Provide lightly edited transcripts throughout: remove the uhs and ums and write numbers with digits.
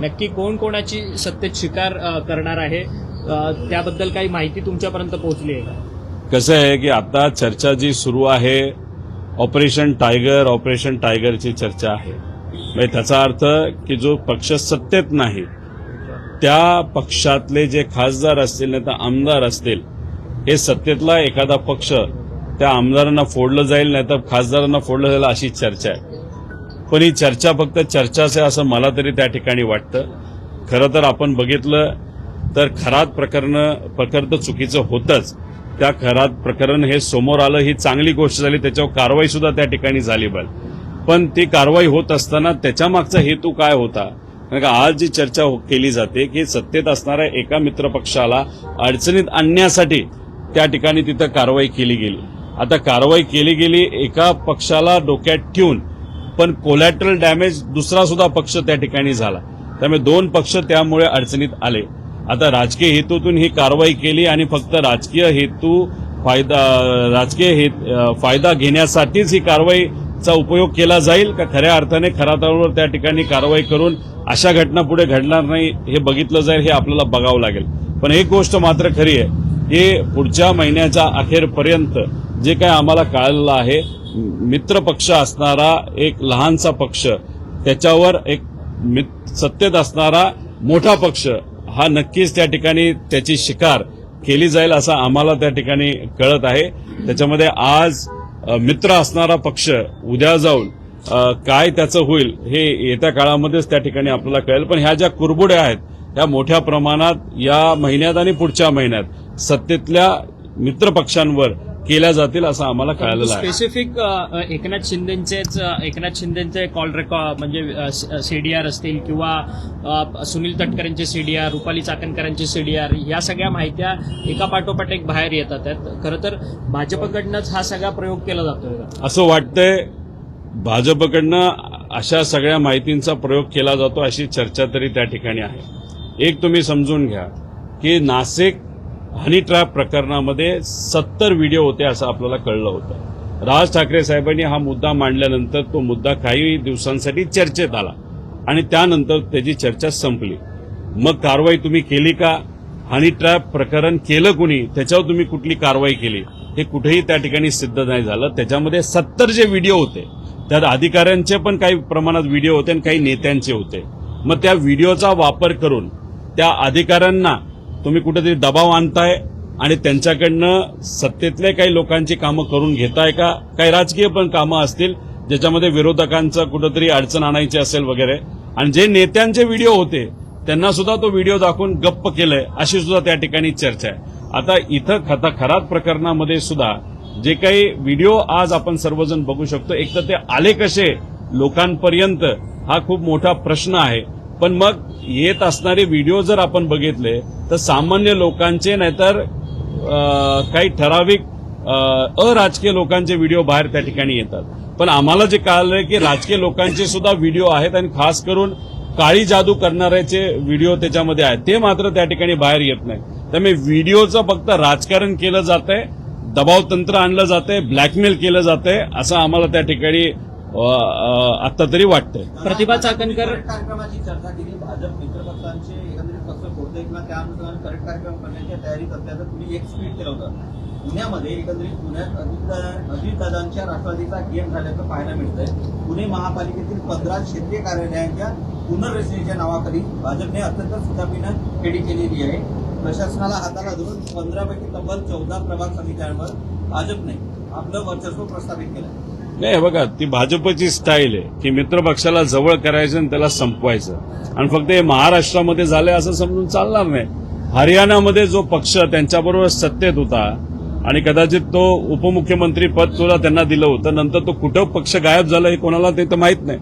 नक्की कोण कोणाची सत्तेत शिकार करणार आहे त्याबद्दल काही माहिती तुमच्यापर्यंत पोहोचली आहे का? कसं आहे की आता चर्चा जी सुरू आहे ऑपरेशन टायगरची चर्चा आहे. म्हणजे त्याचा अर्थ की जो पक्ष सत्तेत नाही त्या पक्षातले जे खासदार असतील नाही तर आमदार असतील हे सत्तेतला एखादा पक्ष त्या आमदारांना फोडलं जाईल नाही तर खासदारांना फोडलं जाईल अशी चर्चा आहे. पण ही चर्चा फक्त चर्चाच आहे असं मला तरी त्या ठिकाणी वाटतं. खरं तर आपण बघितलं तर खरात प्रकरण तर चुकीचं होतंच. त्या खरात प्रकरण हे समोर आलं ही चांगली गोष्ट झाली. त्याच्यावर कारवाई सुद्धा त्या ठिकाणी झाली पण ती कारवाई होत असताना त्याच्या मागचा हेतू काय होता? कारण का आज जी चर्चा केली जाते की सत्तेत असणाऱ्या एका मित्रपक्षाला अडचणीत आणण्यासाठी त्या ठिकाणी तिथं कारवाई केली गेली. आता कारवाई केली गेली एका पक्षाला डोक्यात ठेवून पण कोलॅटरल डॅमेज दुसरा सुद्धा पक्ष त्या ठिकाणी झाला. त्यामुळे दोन पक्ष त्यामुळे अडचणीत आले. आता राजकीय हेतूतून ही कारवाई केली आणि फक्त राजकीय फायदा घेण्यासाठीच ही कारवाईचा उपयोग केला जाईल का खऱ्या अर्थाने खरातावर त्या ठिकाणी कारवाई करून अशा घटना पुढे घडणार नाही हे बघितलं जाईल हे आपल्याला बघावं लागेल. पण एक गोष्ट मात्र खरी आहे की पुढच्या महिन्याच्या अखेरपर्यंत जे काय आम्हाला कळलेलं आहे मित्रपक्ष असणारा एक लहानसा पक्ष त्याच्यावर एक सत्तेत असणारा मोठा पक्ष हा नक्कीच त्या ठिकाणी त्याची शिकार केली जाईल असं आम्हाला त्या ठिकाणी कळत आहे. त्याच्यामध्ये आज मित्र असणारा पक्ष उद्या जाऊन काय त्याचं होईल हे येत्या काळामध्येच त्या ठिकाणी आपल्याला कळेल. पण ह्या ज्या कुरबुड्या आहेत ह्या मोठ्या प्रमाणात या महिन्यात आणि पुढच्या महिन्यात सत्तेतल्या मित्रपक्षांवर केल्या जातील असं आम्हाला कळालेलं आहे. स्पेसिफिक एकनाथ शिंदेचे कॉल रेकॉर्ड म्हणजे सीडीआर असतील किंवा सुनील तटकरेंचे सीडीआर, रुपाली चाकणकरांचे सीडीआर या सगळ्या माहित्या एका पाठोपाठ एक बाहेर येतात आहेत. खरं तर भाजपकडनंच हा सगळा प्रयोग केला जातोय का असं वाटतंय? भाजपकडनं अशा सगळ्या माहितींचा प्रयोग केला जातो अशी चर्चा तरी त्या ठिकाणी आहे. एक तुम्ही समजून घ्या की नाशिक हनी ट्रॅप प्रकरणामध्ये 70 व्हिडिओ होते असं आपल्याला कळलं होतं. राज ठाकरे साहेबांनी हा मुद्दा मांडल्यानंतर तो मुद्दा काही दिवसांसाठी चर्चेत आला आणि त्यानंतर त्याची चर्चा संपली. मग कारवाई तुम्ही केली का? हनी ट्रॅप प्रकरण केलं कुणी त्याच्यावर तुम्ही कुठली कारवाई केली हे कुठेही त्या ठिकाणी सिद्ध नाही झालं. त्याच्यामध्ये 70 जे व्हिडिओ होते त्यात अधिकाऱ्यांचे पण काही प्रमाणात व्हिडिओ होते आणि काही नेत्यांचे होते. मग त्या व्हिडिओचा वापर करून त्या अधिकाऱ्यांना तुम्ही कुठेतरी दबाव आणताय आणि त्यांच्याकडनं सत्तेतले काही लोकांची कामं करून घेताय का? काही राजकीय पण कामं असतील ज्याच्यामध्ये विरोधकांचं कुठेतरी अडचण आणायची असेल वगैरे. आणि जे नेत्यांचे व्हिडिओ होते त्यांना सुद्धा तो व्हिडिओ दाखवून गप्प केलंय अशी सुद्धा त्या ठिकाणी चर्चा आहे. आता इथं खरात प्रकरणामध्ये सुद्धा जे काही व्हिडिओ आज आपण सर्वजण बघू शकतो एक तर ते आले कसे लोकांपर्यंत हा खूप मोठा प्रश्न आहे. पण मग येत असणारे व्हिडिओ जर आपण बघितले तर सामान्य लोकांचे नाहीतर काही ठराविक अराजकीय लोकांचे व्हिडिओ बाहेर त्या ठिकाणी येतात. पण आम्हाला जे कळलंय की राजकीय लोकांचे सुद्धा व्हिडिओ आहेत आणि खास करून काळी जादू करणाऱ्याचे व्हिडिओ त्याच्यामध्ये आहेत ते मात्र त्या ठिकाणी बाहेर येत नाही. त्यामुळे व्हिडिओचं फक्त राजकारण केलं जातंय, दबाव तंत्र आणलं जातंय, ब्लॅकमेल केलं जातंय असं आम्हाला त्या ठिकाणी आता तरी वाटतंय. प्रतिभा चाकणकर कार्यक्रमाची चर्चा केली. भाजप मित्रपक्षांचे एकंदरीत पक्ष फोडतोय किंवा त्या अनुषंगाने करेक्ट कार्यक्रम करण्याच्या तयारीत असल्याचं तुम्ही एक ट्विट केलं होतं. पुण्यामध्ये एकंदरीत पुण्यात अजितदादांच्या राष्ट्रवादीचा गेम झाल्याचं पाहायला मिळतंय. पुणे महापालिकेतील 15 क्षेत्रीय कार्यालयांच्या पुनर्रचनेच्या नावाखाली भाजपने अत्यंत सुटापीनं खेळी केलेली आहे. प्रशासनाला हाताला धरून 15 पैकी तब्बल 14 प्रभाग समित्यांवर भाजपने आपलं वर्चस्व प्रस्थापित केलं. नाही बघा ती भाजपची स्टाईल आहे की मित्रपक्षाला जवळ करायचं आणि त्याला संपवायचं आणि फक्त हे महाराष्ट्रामध्ये झालंय असं समजून चालणार नाही. हरियाणामध्ये जो पक्ष त्यांच्याबरोबर सत्तेत होता आणि कदाचित तो उपमुख्यमंत्री पद सुद्धा त्यांना दिलं होतं नंतर तो कुठं पक्ष गायब झाला हे कोणाला ते तर माहित नाही.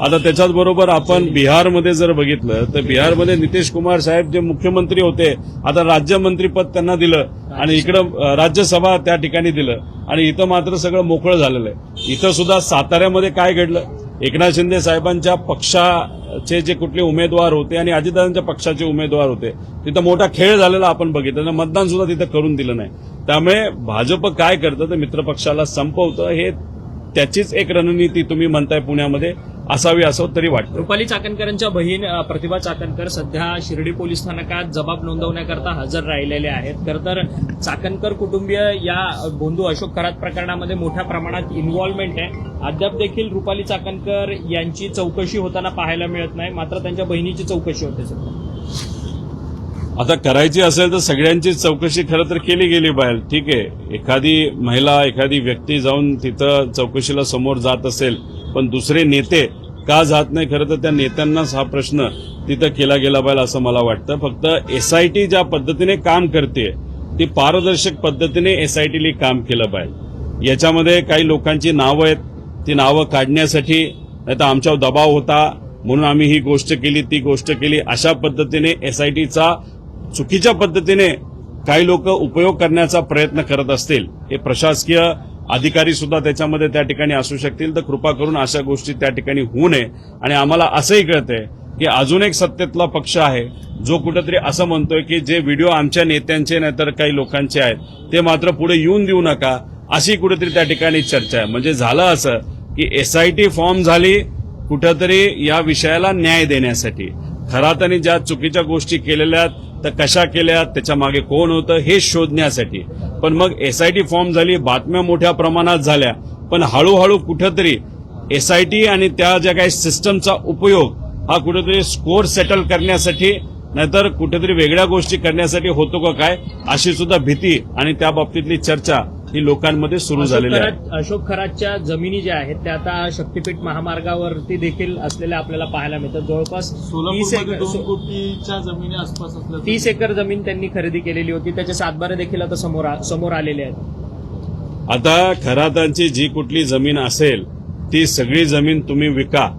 आता त्याच्याच बरोबर आपण बिहारमध्ये जर बघितलं तर बिहारमध्ये नितीश कुमार साहेब जे मुख्यमंत्री होते आता राज्यमंत्रीपद त्यांना दिलं आणि इकडं राज्यसभा त्या ठिकाणी दिलं आणि इथं मात्र सगळं मोकळं झालेलं आहे. इथं सुद्धा साताऱ्यामध्ये काय घडलं एकनाथ शिंदे साहेबांच्या पक्षाचे जे कुठले उमेदवार होते आणि अजितदादांच्या पक्षाचे उमेदवार होते तिथं मोठा खेळ झालेला आपण बघितलं. मतदान सुद्धा तिथं करून दिलं नाही. त्यामुळे भाजप काय करतं तर मित्रपक्षाला संपवतं हे त्याचीच एक रणनीती तुम्ही म्हणताय पुण्यामध्ये असावी असं तरी वाटतं. रुपाली चाकणकरांच्या बहीण प्रतिभा चाकणकर सध्या शिर्डी पोलीस स्थानकात जबाब नोंदवण्याकरता हजर राहिलेले आहेत. खरं तर चाकणकर कुटुंबीय या बोंधू अशोक खरात प्रकरणामध्ये मोठ्या प्रमाणात इन्व्हॉल्वमेंट आहे. अद्याप देखील रुपाली चाकणकर यांची चौकशी होताना पाहायला मिळत नाही, मात्र त्यांच्या बहिणीची चौकशी होते सध्या. आता करायची असेल तर सगळ्यांची चौकशी खरं तर केली गेली पाहिजे. ठीक आहे, एखादी महिला एखादी व्यक्ती जाऊन तिथं चौकशीला समोर जात असेल, पण दुसरे नेते का जात नाही, खरं तर त्या नेत्यांनाच हा प्रश्न तिथं केला गेला पाहिजे असं मला वाटतं. फक्त एसआयटी ज्या पद्धतीने काम करते ती पारदर्शक पद्धतीने एसआयटीने काम केलं पाहिजे. याच्यामध्ये काही लोकांची नावं आहेत, ती नावं काढण्यासाठी नाही तर आमच्यावर दबाव होता म्हणून आम्ही ही गोष्ट केली ती गोष्ट केली अशा पद्धतीने एसआयटीचा चुकीच्या पद्धतीने काही लोक उपयोग करण्याचा प्रयत्न करत असतील, हे प्रशासकीय अधिकारी सुद्धा त्याच्यामध्ये त्या ठिकाणी असू शकतील, तर कृपा करून अशा गोष्टी त्या ठिकाणी होऊ नये. आणि आम्हाला असंही कळतंय की अजून एक सत्तेतला पक्ष आहे जो कुठेतरी असं म्हणतोय की जे व्हिडिओ आमच्या नेत्यांचे नाहीतर काही लोकांचे आहेत ते मात्र पुढे येऊन देऊ नका, अशी कुठेतरी त्या ठिकाणी चर्चा आहे. म्हणजे झालं असं की एसआयटी फॉर्म झाली कुठेतरी या विषयाला न्याय देण्यासाठी. खरातांनी ज्या चुकीच्या गोष्टी केलेल्या तर कशा केल्या, त्याच्या मागे कोण होतं हे शोधण्यासाठी. पण मग एसआयटी फॉर्म झाली, बातम्या मोठ्या प्रमाणात झाल्या, पण हळूहळू कुठेतरी एसआयटी आणि त्या ज्या काही सिस्टमचा उपयोग हा कुठेतरी स्कोर सेटल करण्यासाठी नाहीतर कुठेतरी वेगळ्या गोष्टी करण्यासाठी होतो का काय, अशी सुद्धा भीती आणि त्या बाबतीतली चर्चा ही लोकांमध्ये सुरू झालेली आहे. अशोक खरातच्या जमिनी ज्या आहेत त्या आता शक्तीपीठ महामार्गावरती देखील असलेल्या आपल्याला पाहायला मिळतात. जवळपास 2 कोटीच्या जमिनी आसपास असल्या 30 एकर जमीन त्यांनी खरेदी केलेली होती. त्याचे सातबारे देखील आता समोर आलेले आहेत. आता खरातांची जी कुठली जमीन असेल ती सगळी जमीन तुम्ही विका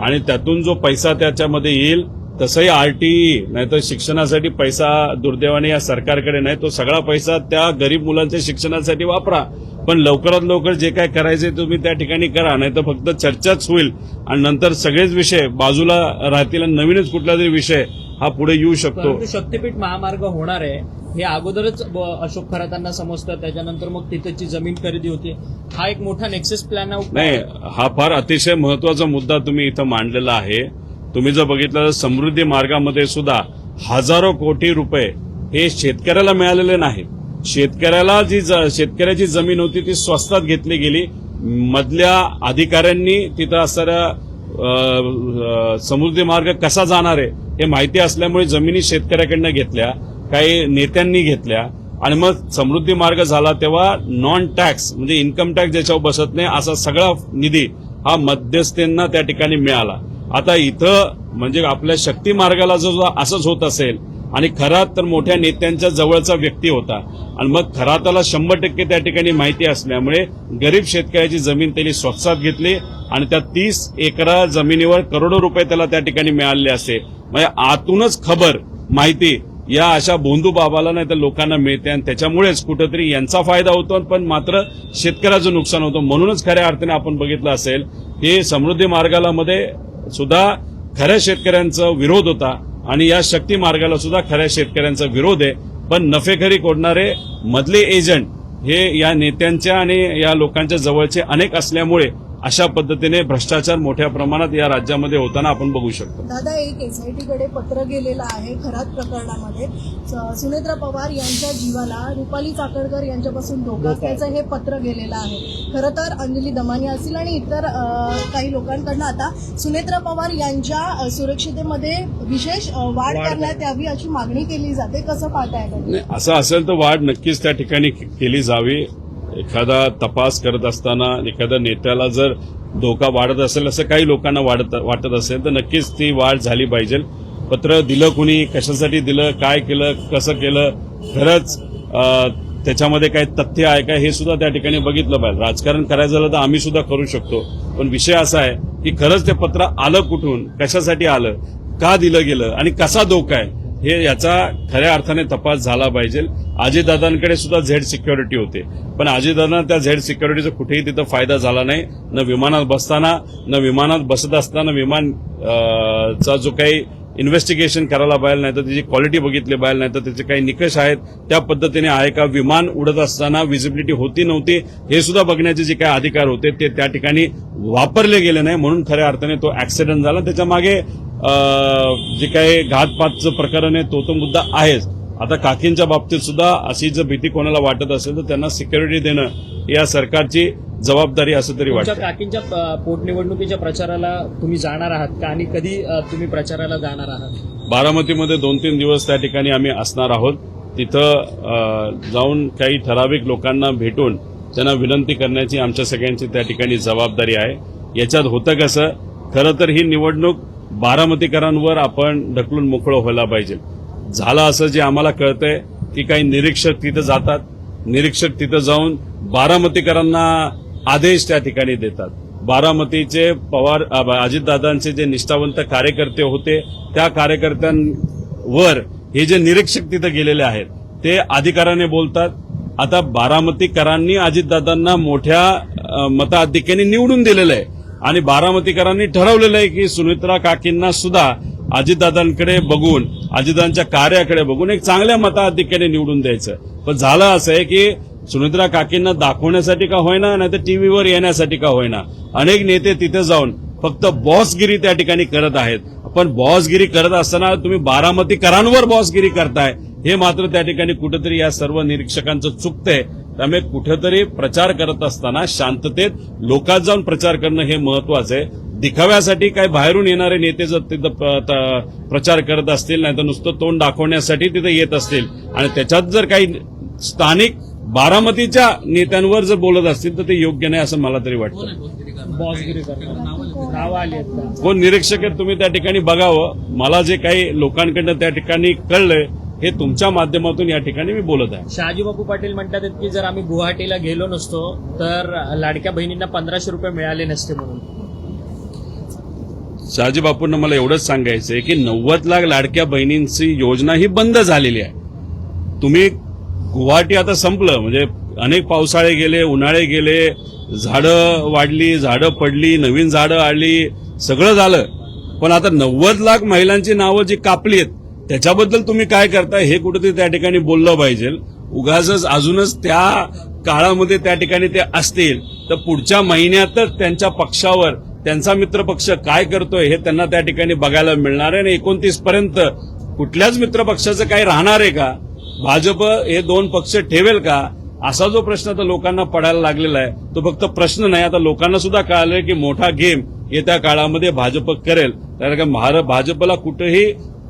आणि त्यातून जो पैसा त्याच्यामध्ये येईल, तसंही आरटीई नाहीतर शिक्षणासाठी पैसा दुर्दैवाने या सरकारकडे नाही, तो सगळा पैसा त्या गरीब मुलांच्या शिक्षणासाठी वापरा. पण लवकरात लवकर जे काय करायचे तुम्ही त्या ठिकाणी करा, नाही तर फक्त चर्चाच होईल आणि नंतर सगळेच विषय बाजूला राहतील आणि नवीनच कुठला तरी विषय हा पुढे येऊ शकतो. परंतु शक्तीपीठ महामार्ग होणार आहे हे अगोदरच अशोक खरातांना समजतं, त्याच्यानंतर मग तिथेची जमीन खरेदी होती. हा एक मोठा नेक्सस प्लॅन नाही, हा फार अतिशय महत्वाचा मुद्दा तुम्ही इथं मांडलेला आहे. तुम्ही जर बघितलं तर समृद्धी मार्गामध्ये सुद्धा हजारो कोटी रुपये हे शेतकऱ्याला मिळालेले नाहीत. शेतकऱ्याला शेतकऱ्याची जमीन होती ती स्वस्तात घेतली गेली. मधल्या अधिकाऱ्यांनी तिथं असणाऱ्या समृद्धी मार्ग कसा जाणार आहे हे माहिती असल्यामुळे जमिनी शेतकऱ्याकडनं घेतल्या, काही नेत्यांनी घेतल्या आणि मग समृद्धी मार्ग झाला तेव्हा नॉन टॅक्स म्हणजे इन्कम टॅक्स ज्याच्यावर बसत नाही असा सगळा निधी हा मध्यस्थींना त्या ठिकाणी मिळाला. आता इथं म्हणजे आपल्या शक्ती मार्गाला जर असंच होत असेल आणि खरात तर मोठ्या नेत्यांच्या जवळचा व्यक्ती होता आणि मग खराताला 100% त्या ठिकाणी माहिती असल्यामुळे गरीब शेतकऱ्याची जमीन त्यांनी स्वस्तात घेतली आणि त्या 30 एकर जमिनीवर करोडो रुपये त्याला त्या ठिकाणी मिळाले असते. म्हणजे आतूनच खबर माहिती या अशा बोंधू बाबाला नाही तर लोकांना मिळते आणि त्याच्यामुळेच कुठेतरी यांचा फायदा होतो पण मात्र शेतकऱ्याचं नुकसान होतं. म्हणूनच खऱ्या अर्थाने आपण बघितलं असेल की समृद्धी मार्गाला मध्ये सुद्धा खऱ्या शेतकऱ्यांचा विरोध होता आणि या शक्ती मार्गाला सुद्धा खऱ्या शेतकऱ्यांचा विरोध आहे. पण नफेखोरी कोडणारे मधले एजंट हे या नेत्यांच्या आणि या लोकांच्या जवळचे अनेक असल्यामुळे अशा पद्धतीने भ्रष्टाचार मोठ्या प्रमाणात या राज्यामध्ये होताना आपण बघू शकतो. दादा, एक एसआयटीकडे पत्र गेलेलं आहे खरात प्रकरणामध्ये. सुनेत्रा पवार यांच्या जीवाला रुपाली चाकणकर यांच्यापासून धोका असल्याचं हे पत्र गेलेलं आहे. खरं तर अंजली दमानी असतील आणि इतर काही लोकांकडनं आता सुनेत्रा पवार यांच्या सुरक्षितेमध्ये विशेष वाढ करण्यात यावी अशी मागणी केली जाते. कसं पाहताय? असं असेल तर वाढ नक्कीच त्या ठिकाणी केली जावी. एखादा तपास करत असताना एखाद्या नेत्याला जर धोका वाढत असेल असं काही लोकांना वाटत असेल तर नक्कीच ती वाढ झाली पाहिजे. पत्र दिलं कुणी, कशासाठी दिलं, काय केलं, कसं केलं, खरंच त्याच्यामध्ये काही तथ्य आहे का हे सुद्धा त्या ठिकाणी बघितलं पाहिजे. राजकारण करायचं झालं तर आम्ही सुद्धा करू शकतो, पण विषय असा आहे की खरंच ते पत्र आलं कुठून, कशासाठी आलं, का दिलं गेलं आणि कसा धोका आहे हे याचा खऱ्या अर्थाने तपास झाला पाहिजे. अजितदादांकडे सुद्धा झेड सिक्युरिटी होते, पण अजितदादांना त्या झेड सिक्युरिटीचा कुठेही तिथं फायदा झाला नाही. न विमानात बसताना, न विमानात बसत असताना विमान चा जो काही इन्व्हेस्टिगेशन करायला पाहिजे, नाही तर त्याची क्वालिटी बघितली पाहिजे, नाही तर त्याचे काही निकष आहेत त्या पद्धतीने आहे का, विमान उडत असताना विजिबिलिटी होती नव्हती हे सुद्धा बघण्याचे जे काही अधिकार होते ते त्या ठिकाणी वापरले गेले नाही, म्हणून खऱ्या अर्थाने तो ऍक्सिडेंट झाला. त्याच्या मागे जे काही घातपातचं प्रकरण आहे तो मुद्दा आहेच. आता काकींच्या बाबतीत सुद्धा अशी जर भीती कोणाला वाटत असेल तर त्यांना सिक्युरिटी देणं या सरकारची जबाबदारी असं तरी तुमच्या वाटतं. काकींच्या पोटनिवडणुकीच्या प्रचाराला तुम्ही जाणार आहात का आणि कधी तुम्ही प्रचाराला जाणार आहात? बारामतीमध्ये 2-3 दिवस त्या ठिकाणी आम्ही असणार आहोत. तिथं जाऊन काही ठराविक लोकांना भेटून त्यांना विनंती करण्याची आमच्या सगळ्यांची त्या ठिकाणी जबाबदारी आहे. याच्यात होतं कसं, खरं तर ही निवडणूक बारामतीकरांवर आपण ढकलून मोकळं व्हायला पाहिजे. झालं असं जे आम्हाला कळतंय की काही निरीक्षक तिथं जातात, निरीक्षक तिथं जाऊन बारामतीकरांना आदेश त्या ठिकाणी देतात. बारामतीचे पवार अजितदादांचे जे निष्ठावंत कार्यकर्ते होते त्या कार्यकर्त्यांवर हे जे निरीक्षक तिथं गेलेले आहेत ते अधिकाराने बोलतात. आता बारामतीकरांनी अजितदादांना मोठ्या मताधिक्याने निवडून दिलेलं आहे आणि बारामतीकरांनी ठरवलेलं आहे की सुनेत्रा काकींना सुद्धा अजितदादांकडे बघून, अजितदादांच्या कार्याकडे बघून एक चांगल्या मताधिक्याने निवडून द्यायचं. पण झालं असं आहे की सुनेत्रा काकींना दाखवण्यासाठी का होईना, नाही तर टीव्हीवर येण्यासाठी का होईना अनेक नेते तिथे जाऊन फक्त बॉसगिरी त्या ठिकाणी करत आहेत. पण बॉसगिरी करत असताना तुम्ही बारामतीकरांवर बॉसगिरी करताय हे मात्र त्या ठिकाणी कुठेतरी या सर्व निरीक्षकांचं चुकतंय. त्यामुळे कुठेतरी प्रचार करत असताना शांततेत लोकात जाऊन प्रचार करणं हे महत्वाचं आहे. दिखाव्यासाठी काही बाहेरून येणारे नेते जर तिथं प्रचार करत असतील, नाही तर नुसतं तोंड दाखवण्यासाठी तिथे येत असतील आणि त्याच्यात जर काही स्थानिक बारामतीच्या नेत्यांवर जर बोलत असतील तर ते योग्य नाही असं मला तरी वाटतं. बॉसगिरी करणार नावं आली आहेत का? कोण निरीक्षक आहेत तुम्ही त्या ठिकाणी बघावं. मला जे काही लोकांकडनं त्या ठिकाणी कळलंय हे तुमच्या माध्यमातून या ठिकाणी मी बोलत आहे. शहाजीबापू पाटील म्हणतात की जर आम्ही गुवाहाटीला गेलो नसतो तर लाडक्या बहिणींना 1500 रुपये मिळाले नसते म्हणून. शहाजी बापूंना मला एवढंच सांगायचंय की 90 लाख लाडक्या बहिणींची योजना ही बंद झालेली आहे. तुम्ही गुवाहाटी आता संपलं, म्हणजे अनेक पावसाळे गेले, उन्हाळे गेले, झाडं वाढली, झाडं पडली, नवीन झाडं आली, सगळं झालं. पण आता 90 लाख महिलांची नावं जी कापली आहेत त्याच्याबद्दल तुम्ही काय करताय हे कुठेतरी त्या ठिकाणी बोललं पाहिजे. उगाचच अजूनच त्या काळामध्ये त्या ठिकाणी ते असतील तर पुढच्या महिन्यातच त्यांच्या पक्षावर त्यांचा मित्रपक्ष काय करतोय हे त्यांना त्या ठिकाणी बघायला मिळणार आहे. आणि 29 पर्यंत कुठल्याच मित्रपक्षाचं काही राहणार आहे का? भाजप हे 2 पक्ष ठेवेल का? असा जो प्रश्न आता लोकांना पडायला लागलेला आहे तो फक्त प्रश्न नाही, आता लोकांना सुद्धा कळालंय की मोठा गेम येत्या काळामध्ये भाजप करेल. कारण भाजपला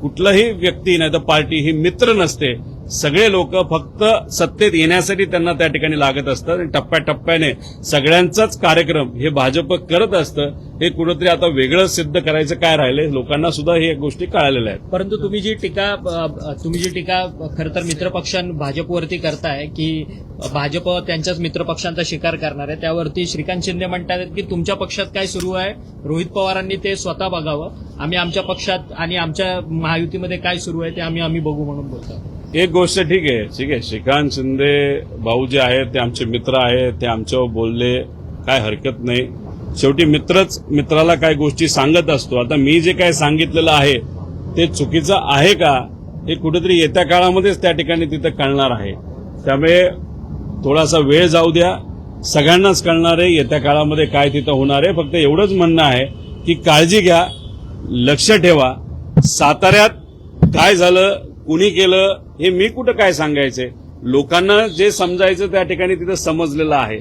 कुठलाही व्यक्ती नाही तर पार्टी ही मित्र नसते. सगळे लोक फक्त सत्तेत येण्यासाठी त्यांना त्या ठिकाणी लागत असतात आणि टप्प्याटप्प्याने सगळ्यांचाच कार्यक्रम हे भाजप करत असतं. हे कुठेतरी आता वेगळं सिद्ध करायचं काय राहिलंय, लोकांना सुद्धा हे गोष्टी कळालेल्या आहेत. परंतु तुम्ही जी टीका खरं तर मित्रपक्षां भाजपवरती करताय की भाजप त्यांच्याच मित्रपक्षांचा शिकार करणार आहे, त्यावरती श्रीकांत शिंदे म्हणतात की तुमच्या पक्षात काय सुरू आहे रोहित पवारांनी ते स्वतः बघावं, आम्ही आमच्या पक्षात आणि आमच्या महायुतीमध्ये काय सुरू आहे ते आम्ही बघू म्हणून बोलतो. एक गोष्ट ठीक आहे, श्रीकांत शिंदे भाऊ जे आहेत ते आमचे मित्र आहेत, ते आमच्यावर बोलले काय हरकत नाही. शेवटी मित्रच मित्राला काय गोष्टी सांगत असतो. आता मी जे काय सांगितलेलं आहे ते चुकीचं आहे का हे कुठेतरी येत्या काळामध्येच त्या ठिकाणी तिथं कळणार आहे. त्यामुळे थोडासा वेळ जाऊ द्या, सगळ्यांनाच कळणार आहे येत्या काळामध्ये काय तिथं होणार आहे. फक्त एवढंच म्हणणं आहे की काळजी घ्या, लक्ष ठेवा. साताऱ्यात काय झालं, कुणी केलं हे मी कुठं काय सांगायचंय, लोकांना जे समजायचं त्या ठिकाणी तिथं समजलेलं आहे.